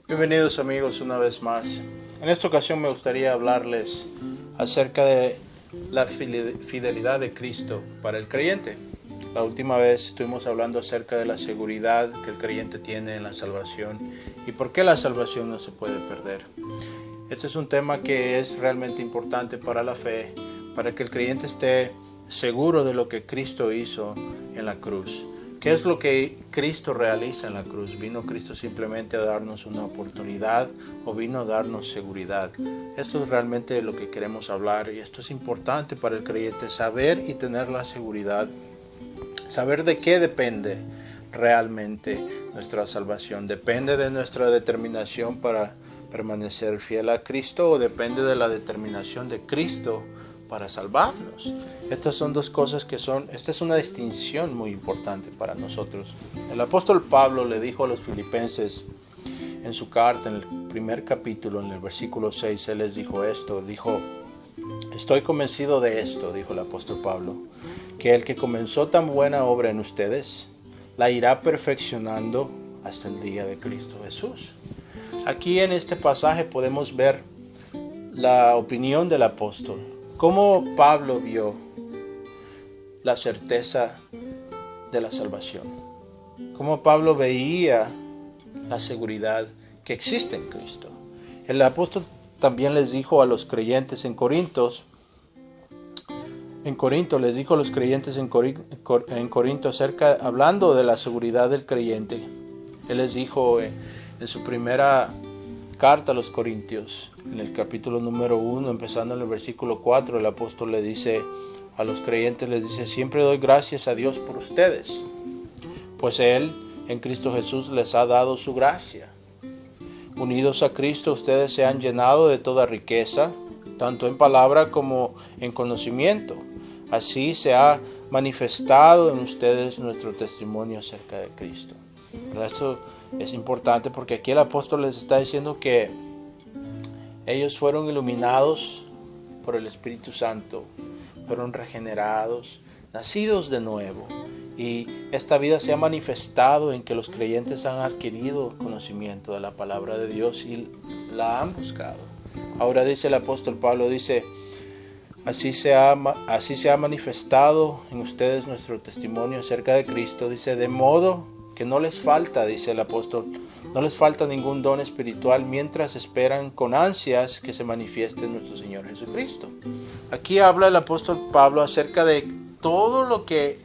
Bienvenidos amigos una vez más. En esta ocasión me gustaría hablarles acerca de la fidelidad de Cristo para el creyente. La última vez estuvimos hablando acerca de la seguridad que el creyente tiene en la salvación y por qué la salvación no se puede perder. Este es un tema que es realmente importante para la fe, para que el creyente esté seguro de lo que Cristo hizo en la cruz. ¿Qué es lo que Cristo realiza en la cruz? ¿Vino Cristo simplemente a darnos una oportunidad o vino a darnos seguridad? Esto es realmente lo que queremos hablar y esto es importante para el creyente, saber y tener la seguridad, saber de qué depende realmente nuestra salvación. ¿Depende de nuestra determinación para permanecer fiel a Cristo o depende de la determinación de Cristo para salvarnos? Estas son dos cosas esta es una distinción muy importante para nosotros. El apóstol Pablo le dijo a los filipenses en su carta, en el primer capítulo, en el versículo 6, él les dijo esto, estoy convencido de esto, dijo el apóstol Pablo, que el que comenzó tan buena obra en ustedes, la irá perfeccionando hasta el día de Cristo Jesús. Aquí en este pasaje podemos ver la opinión del apóstol, cómo Pablo vio la certeza de la salvación, cómo Pablo veía la seguridad que existe en Cristo. El apóstol también les dijo a los creyentes en Corinto, les dijo a los creyentes en Corinto hablando de la seguridad del creyente. Él les dijo en su primera carta a los Corintios, en el capítulo número 1, empezando en el versículo 4, el apóstol le dice a los creyentes, les dice, siempre doy gracias a Dios por ustedes, pues Él en Cristo Jesús les ha dado su gracia. Unidos a Cristo, ustedes se han llenado de toda riqueza, tanto en palabra como en conocimiento. Así se ha manifestado en ustedes nuestro testimonio acerca de Cristo. Esto es importante porque aquí el apóstol les está diciendo que ellos fueron iluminados por el Espíritu Santo, fueron regenerados, nacidos de nuevo. Y esta vida se ha manifestado en que los creyentes han adquirido conocimiento de la palabra de Dios y la han buscado. Ahora dice el apóstol Pablo, dice, así se ha manifestado en ustedes nuestro testimonio acerca de Cristo. Dice, de modo que no les falta, dice el apóstol, no les falta ningún don espiritual mientras esperan con ansias que se manifieste nuestro Señor Jesucristo. Aquí habla el apóstol Pablo acerca de todo lo que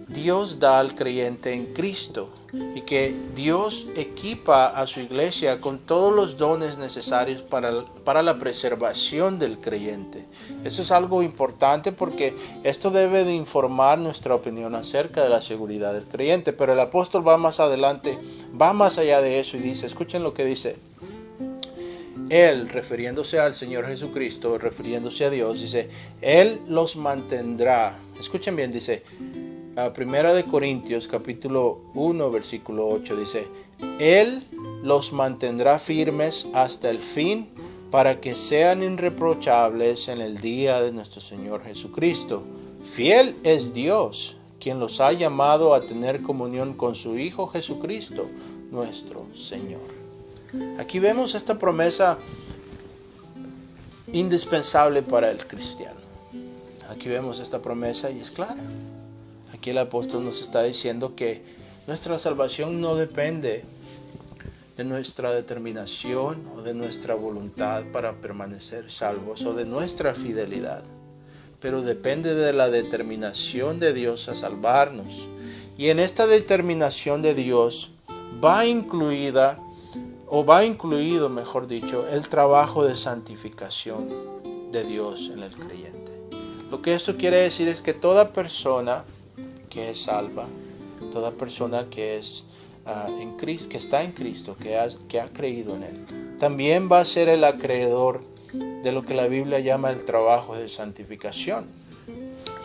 Dios da al creyente en Cristo y que Dios equipa a su iglesia con todos los dones necesarios para la preservación del creyente. Esto es algo importante porque esto debe de informar nuestra opinión acerca de la seguridad del creyente, pero el apóstol va más adelante, va más allá de eso y dice, escuchen lo que dice. Él, refiriéndose al Señor Jesucristo, refiriéndose a Dios, dice, Él los mantendrá. Escuchen bien, dice, Primera de Corintios, capítulo 1, versículo 8, dice, Él los mantendrá firmes hasta el fin para que sean irreprochables en el día de nuestro Señor Jesucristo. Fiel es Dios, quien los ha llamado a tener comunión con su Hijo Jesucristo, nuestro Señor. Aquí vemos esta promesa indispensable para el cristiano. Aquí vemos esta promesa y es clara. Aquí el apóstol nos está diciendo que nuestra salvación no depende de nuestra determinación o de nuestra voluntad para permanecer salvos o de nuestra fidelidad, pero depende de la determinación de Dios a salvarnos. Y en esta determinación de Dios va incluido, mejor dicho, el trabajo de santificación de Dios en el creyente. Lo que esto quiere decir es que toda persona que es salva, toda persona que es en Cristo, que está en Cristo, que ha creído en Él, también va a ser el acreedor de lo que la Biblia llama el trabajo de santificación.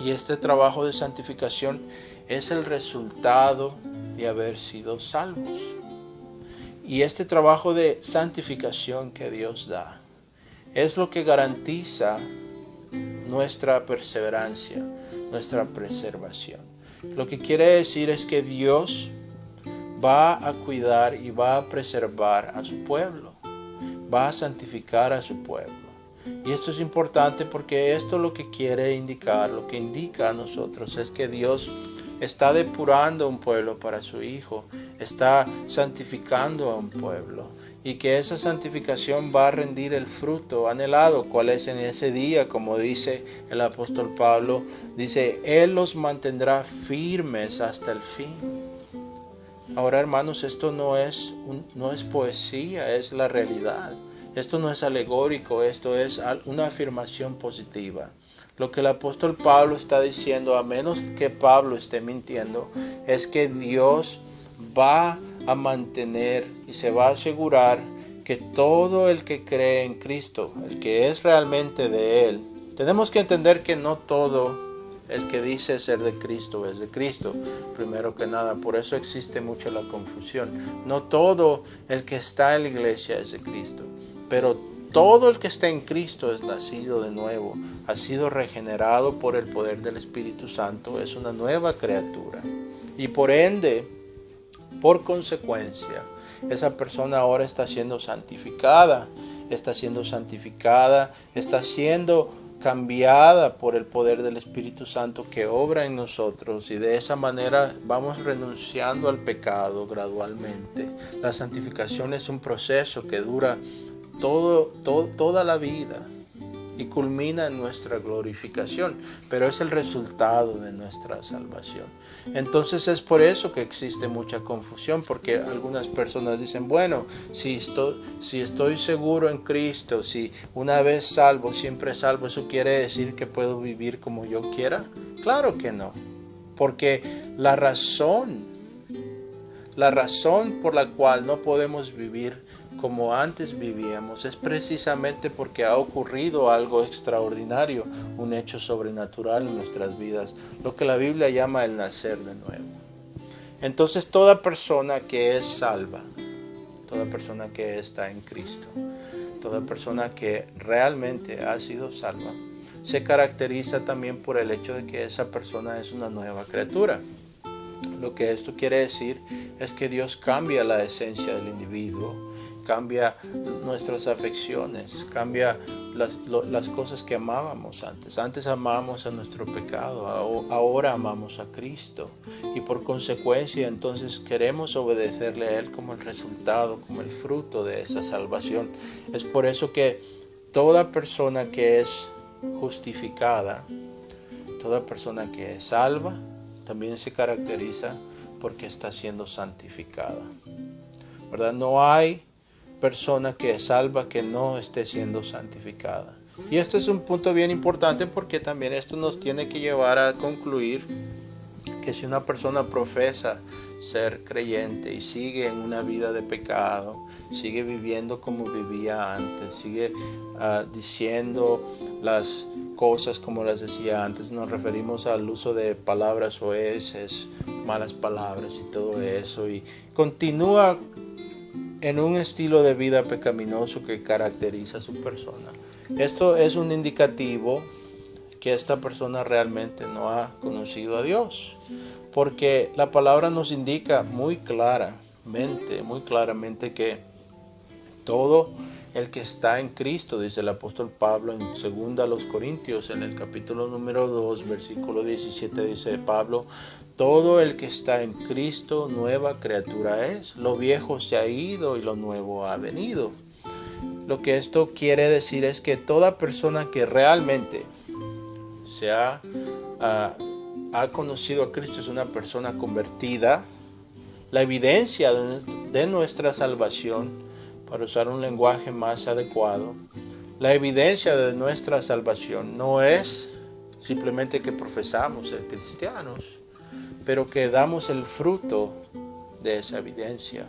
Y este trabajo de santificación es el resultado de haber sido salvos. Y este trabajo de santificación que Dios da es lo que garantiza nuestra perseverancia, nuestra preservación. Lo que quiere decir es que Dios va a cuidar y va a preservar a su pueblo, va a santificar a su pueblo. Y esto es importante porque esto lo que quiere indicar, lo que indica a nosotros es que Dios está depurando un pueblo para su Hijo, está santificando a un pueblo y que esa santificación va a rendir el fruto anhelado, cual es en ese día, como dice el apóstol Pablo, dice, Él los mantendrá firmes hasta el fin. Ahora, hermanos, esto no es poesía, es la realidad. Esto no es alegórico, esto es una afirmación positiva. Lo que el apóstol Pablo está diciendo, a menos que Pablo esté mintiendo, es que Dios va a mantener y se va a asegurar que todo el que cree en Cristo, el que es realmente de Él, tenemos que entender que no todo el que dice ser de Cristo es de Cristo, primero que nada, por eso existe mucho la confusión. No todo el que está en la iglesia es de Cristo, pero todo el que está en Cristo es nacido de nuevo, ha sido regenerado por el poder del Espíritu Santo, es una nueva criatura. Y por ende, por consecuencia, esa persona ahora está siendo santificada, está siendo cambiada por el poder del Espíritu Santo que obra en nosotros, y de esa manera vamos renunciando al pecado gradualmente. La santificación es un proceso que dura toda la vida y culmina en nuestra glorificación, pero es el resultado de nuestra salvación. Entonces es por eso que existe mucha confusión, porque algunas personas dicen, bueno, si estoy seguro en Cristo, si una vez salvo, siempre salvo, ¿eso quiere decir que puedo vivir como yo quiera? Claro que no, porque la razón por la cual no podemos vivir como antes vivíamos es precisamente porque ha ocurrido algo extraordinario, un hecho sobrenatural en nuestras vidas, lo que la Biblia llama el nacer de nuevo. Entonces toda persona que es salva, toda persona que está en Cristo, toda persona que realmente ha sido salva, se caracteriza también por el hecho de que esa persona es una nueva criatura. Lo que esto quiere decir es que Dios cambia la esencia del individuo, cambia nuestras afecciones, cambia las cosas que amábamos antes. Antes amábamos a nuestro pecado, ahora amamos a Cristo. Y por consecuencia entonces queremos obedecerle a Él como el resultado, como el fruto de esa salvación. Es por eso que toda persona que es justificada, toda persona que es salva, también se caracteriza porque está siendo santificada. ¿Verdad? No hay persona que es salva que no esté siendo santificada. Y este es un punto bien importante porque también esto nos tiene que llevar a concluir que si una persona profesa ser creyente y sigue en una vida de pecado, sigue viviendo como vivía antes, sigue diciendo las cosas como las decía antes, nos referimos al uso de palabras soeces, malas palabras y todo eso, y continúa en un estilo de vida pecaminoso que caracteriza a su persona. Esto es un indicativo que esta persona realmente no ha conocido a Dios, porque la palabra nos indica muy claramente que todo el que está en Cristo, dice el apóstol Pablo en 2 Corintios, en el capítulo número 2, versículo 17, dice Pablo, todo el que está en Cristo, nueva criatura es. Lo viejo se ha ido y lo nuevo ha venido. Lo que esto quiere decir es que toda persona que realmente ha conocido a Cristo es una persona convertida. La evidencia de nuestra salvación, para usar un lenguaje más adecuado, la evidencia de nuestra salvación no es simplemente que profesamos ser cristianos, pero que damos el fruto de esa evidencia,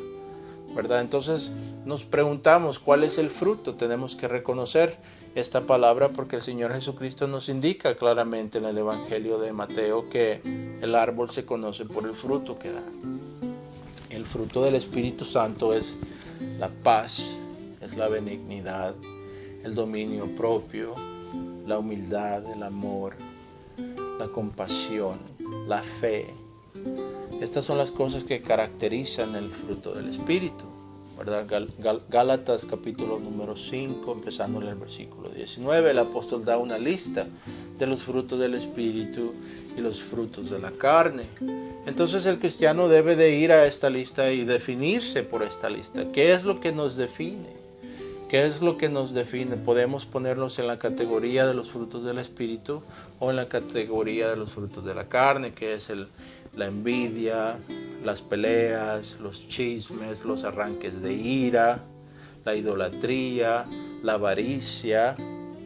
¿verdad? Entonces nos preguntamos, ¿cuál es el fruto? Tenemos que reconocer esta palabra porque el Señor Jesucristo nos indica claramente en el Evangelio de Mateo que el árbol se conoce por el fruto que da. El fruto del Espíritu Santo es la paz, es la benignidad, el dominio propio, la humildad, el amor, la compasión, la fe. Estas son las cosas que caracterizan el fruto del Espíritu, ¿verdad? Gálatas capítulo número 5, empezando en el versículo 19, el apóstol da una lista de los frutos del Espíritu y los frutos de la carne. Entonces el cristiano debe de ir a esta lista y definirse por esta lista. ¿Qué es lo que nos define? ¿Qué es lo que nos define? Podemos ponernos en la categoría de los frutos del Espíritu o en la categoría de los frutos de la carne, que es la envidia, las peleas, los chismes, los arranques de ira, la idolatría, la avaricia.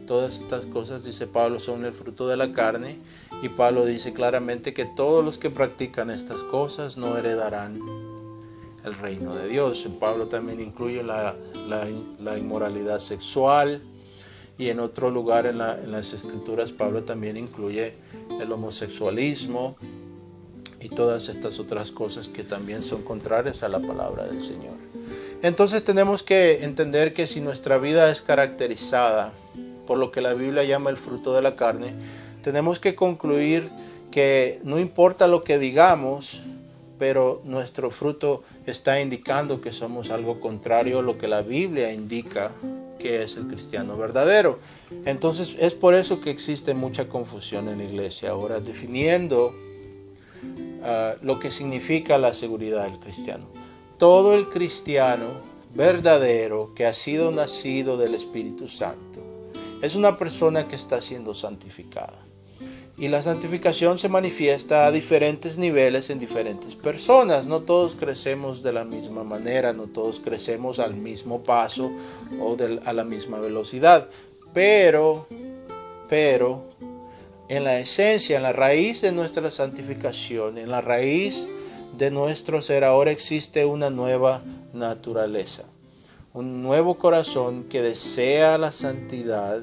Todas estas cosas, dice Pablo, son el fruto de la carne, y Pablo dice claramente que todos los que practican estas cosas no heredarán el reino de Dios. Pablo también incluye la inmoralidad sexual, y en otro lugar en las escrituras Pablo también incluye el homosexualismo y todas estas otras cosas que también son contrarias a la palabra del Señor. Entonces tenemos que entender que si nuestra vida es caracterizada por lo que la Biblia llama el fruto de la carne, tenemos que concluir que no importa lo que digamos, pero nuestro fruto está indicando que somos algo contrario a lo que la Biblia indica que es el cristiano verdadero. Entonces es por eso que existe mucha confusión en la iglesia ahora, definiendo lo que significa la seguridad del cristiano. Todo el cristiano verdadero que ha sido nacido del Espíritu Santo es una persona que está siendo santificada. Y la santificación se manifiesta a diferentes niveles en diferentes personas. No todos crecemos de la misma manera, no todos crecemos al mismo paso o a la misma velocidad. Pero, en la esencia, en la raíz de nuestra santificación, en la raíz de nuestro ser, ahora existe una nueva naturaleza. Un nuevo corazón que desea la santidad,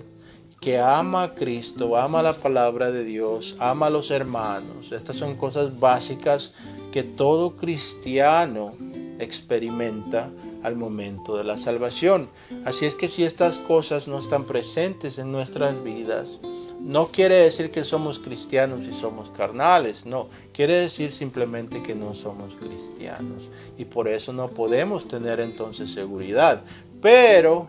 que ama a Cristo, ama la palabra de Dios, ama a los hermanos. Estas son cosas básicas que todo cristiano experimenta al momento de la salvación. Así es que si estas cosas no están presentes en nuestras vidas, no quiere decir que somos cristianos y somos carnales, no, quiere decir simplemente que no somos cristianos, y por eso no podemos tener entonces seguridad. Pero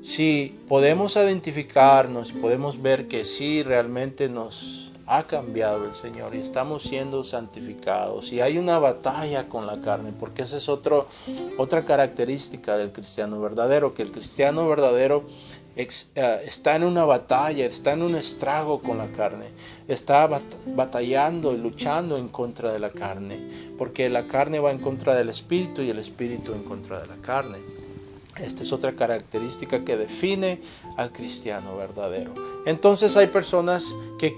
si podemos identificarnos y podemos ver que sí, realmente nos ha cambiado el Señor y estamos siendo santificados, y hay una batalla con la carne, porque esa es otra característica del cristiano verdadero, que el cristiano verdadero está en una batalla, está en un estrago con la carne, está batallando y luchando en contra de la carne, porque la carne va en contra del espíritu y el espíritu en contra de la carne. Esta es otra característica que define al cristiano verdadero. Entonces hay personas que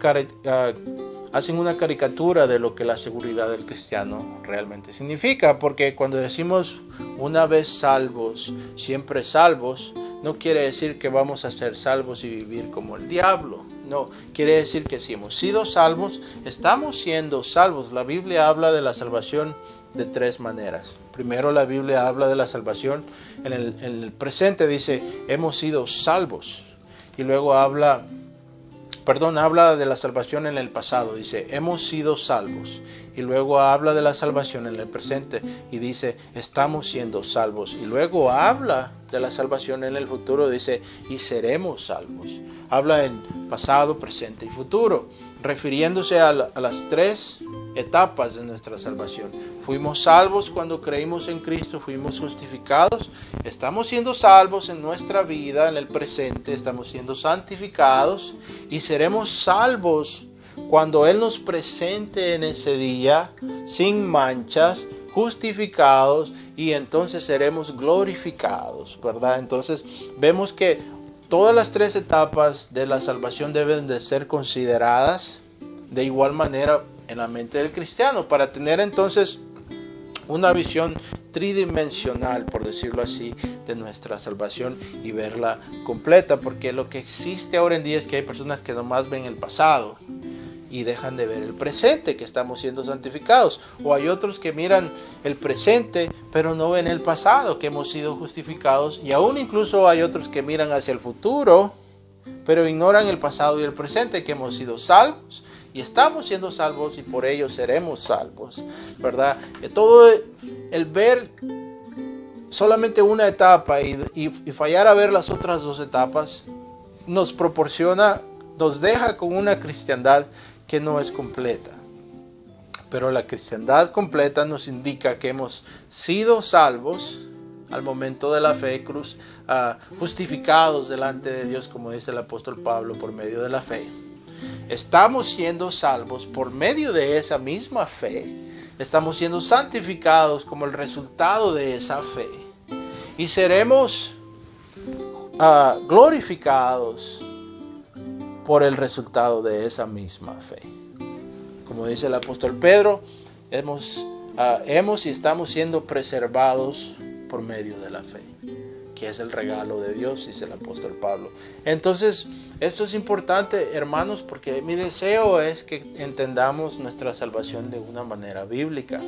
hacen una caricatura de lo que la seguridad del cristiano realmente significa, porque cuando decimos una vez salvos, siempre salvos, no quiere decir que vamos a ser salvos y vivir como el diablo. No, quiere decir que si hemos sido salvos, estamos siendo salvos. La Biblia habla de la salvación de tres maneras. Primero, la Biblia habla de la salvación en el presente, dice, hemos sido salvos. Y luego habla de la salvación en el pasado, dice, hemos sido salvos. Y luego habla de la salvación en el presente y dice, estamos siendo salvos. Y luego habla de la salvación en el futuro, dice, y seremos salvos. Habla en pasado, presente y futuro, refiriéndose a las tres etapas de nuestra salvación. Fuimos salvos cuando creímos en Cristo, fuimos justificados, estamos siendo salvos en nuestra vida, en el presente, estamos siendo santificados y seremos salvos cuando Él nos presente en ese día sin manchas, justificados, y entonces seremos glorificados, ¿verdad? Entonces vemos que todas las tres etapas de la salvación deben de ser consideradas de igual manera en la mente del cristiano, para tener entonces una visión tridimensional, por decirlo así, de nuestra salvación y verla completa, porque lo que existe ahora en día es que hay personas que nomás ven el pasado y dejan de ver el presente, que estamos siendo santificados, o hay otros que miran el presente pero no ven el pasado, que hemos sido justificados, y aún incluso hay otros que miran hacia el futuro pero ignoran el pasado y el presente, que hemos sido salvos y estamos siendo salvos y por ello seremos salvos, ¿verdad? Todo el ver solamente una etapa y fallar a ver las otras dos etapas nos deja con una cristiandad que no es completa. Pero la cristiandad completa nos indica que hemos sido salvos al momento de la fe, justificados delante de Dios, como dice el apóstol Pablo, por medio de la fe. Estamos siendo salvos por medio de esa misma fe. Estamos siendo santificados como el resultado de esa fe. Y seremos glorificados por el resultado de esa misma fe. Como dice el apóstol Pedro, hemos y estamos siendo preservados por medio de la fe, que es el regalo de Dios, dice el apóstol Pablo. Entonces, esto es importante, hermanos, porque mi deseo es que entendamos nuestra salvación de una manera bíblica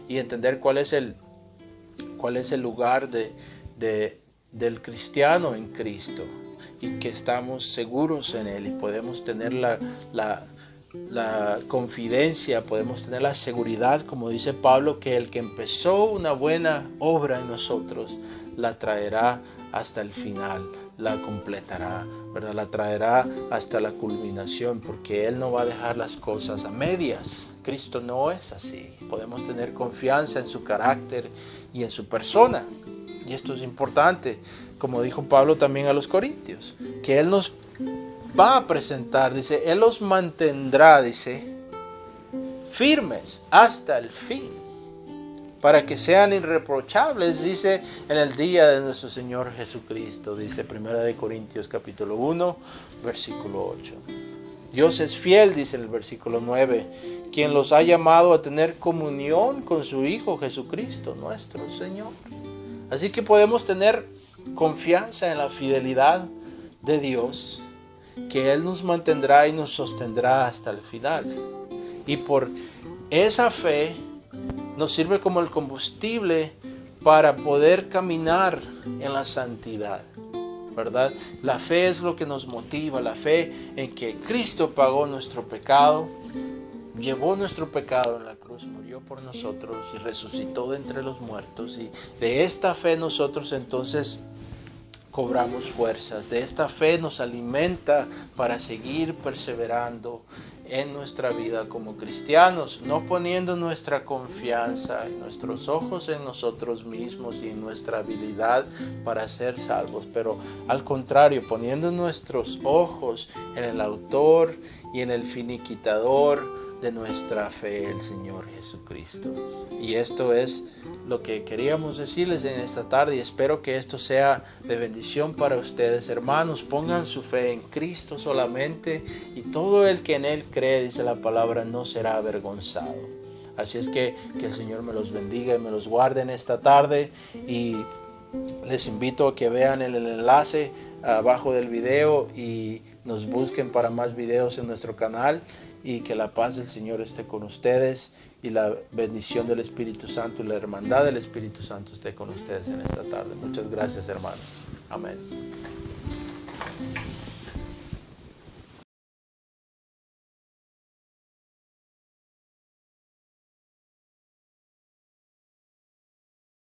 y entender cuál es el lugar del cristiano en Cristo, y que estamos seguros en Él y podemos tener la confidencia, podemos tener la seguridad, como dice Pablo, que el que empezó una buena obra en nosotros la traerá hasta el final, la completará, ¿verdad? La traerá hasta la culminación, porque Él no va a dejar las cosas a medias. Cristo no es así. Podemos tener confianza en su carácter y en su persona. Y esto es importante, como dijo Pablo también a los Corintios, que Él nos va a presentar, dice, Él los mantendrá, dice, firmes hasta el fin, para que sean irreprochables, dice, en el día de nuestro Señor Jesucristo, dice 1 Corintios capítulo 1, versículo 8. Dios es fiel, dice el versículo 9, quien los ha llamado a tener comunión con su Hijo Jesucristo, nuestro Señor. Así que podemos tener confianza en la fidelidad de Dios, que Él nos mantendrá y nos sostendrá hasta el final. Y por esa fe nos sirve como el combustible para poder caminar en la santidad, ¿verdad? La fe es lo que nos motiva, la fe en que Cristo pagó nuestro pecado, llevó nuestro pecado en la cruz, murió por nosotros y resucitó de entre los muertos. Y de esta fe nosotros entonces cobramos fuerzas. De esta fe nos alimenta para seguir perseverando en nuestra vida como cristianos, no poniendo nuestra confianza en nuestros ojos en nosotros mismos y en nuestra habilidad para ser salvos, pero al contrario, poniendo nuestros ojos en el autor y en el finiquitador de nuestra fe, el Señor Jesucristo. Y esto es lo que queríamos decirles en esta tarde, y espero que esto sea de bendición para ustedes, hermanos. Pongan su fe en Cristo solamente, y todo el que en Él cree, dice la palabra, no será avergonzado. Así es que el Señor me los bendiga y me los guarde en esta tarde, y les invito a que vean el enlace abajo del video y nos busquen para más videos en nuestro canal, y que la paz del Señor esté con ustedes, y la bendición del Espíritu Santo y la hermandad del Espíritu Santo esté con ustedes en esta tarde. Muchas gracias, hermanos. Amén.